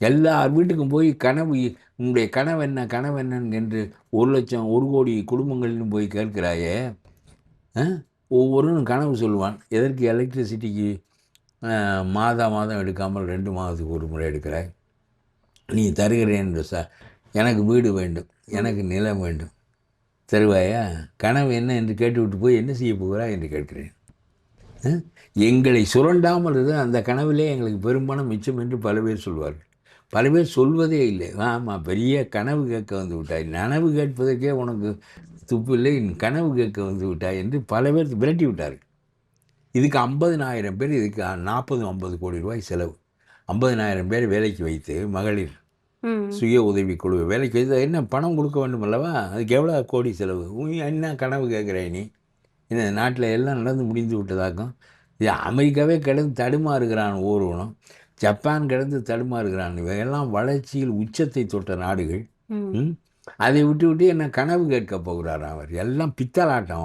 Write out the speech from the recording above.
எல்லார் வீட்டுக்கும் போய் கனவு, உன்னுடைய கனவு என்ன, கனவு என்னன்னு என்று 1,00,000 1,00,00,000 குடும்பங்கள்னு போய் கேட்கிறாயே. ஒவ்வொருவனும் கனவு சொல்லுவான். எதற்கு எலக்ட்ரிசிட்டிக்கு மாதம் எடுக்காமல் 2 மாதத்துக்கு ஒரு முறை எடுக்கிறாய்? நீ தருகிறேன் எனக்கு வீடு வேண்டும், எனக்கு நிலம் வேண்டும், தருவாயா? கனவு என்ன என்று கேட்டுவிட்டு போய் என்ன செய்ய போகிறாய் என்று கேட்கிறேன். எங்களை சுரண்டாமல் இருந்து அந்த கனவிலே எங்களுக்கு பெரும்பாலும் மிச்சம் என்று பல பேர் சொல்வார்கள். பல பேர் சொல்வதே இல்லை. ஆமாம், பெரிய கனவு கேட்க வந்து விட்டாய், நனவு கேட்பதற்கே உனக்கு துப்பு இல்லை, கனவு கேட்க வந்து விட்டாய் என்று பல பேர் விரட்டி விட்டார்கள். இதுக்கு 50,000 பேர், இதுக்கு 40-50 கோடி ரூபாய் செலவு. 50,000 பேர் வேலைக்கு வைத்து, மகளிர் சுய உதவி குழு வேலைக்கு வைத்து என்ன பணம் கொடுக்க வேண்டும் அல்லவா? அதுக்கு எவ்வளோ கோடி செலவு? என்ன கனவு கேட்குறாய் நீ? இந்த நாட்டில் எல்லாம் நடந்து முடிந்து விட்டதாக்கும். இது அமெரிக்காவே கிடந்து தடுமாறுகிறான் ஒவ்வொருவனும், ஜப்பான் கிடந்து தடுமாறுகிறான். இவையெல்லாம் வளர்ச்சியில் உச்சத்தை தொட்ட நாடுகள். அதை விட்டு என்ன கனவு கேட்க போகிறார் அவர்? எல்லாம் பித்தலாட்டம்.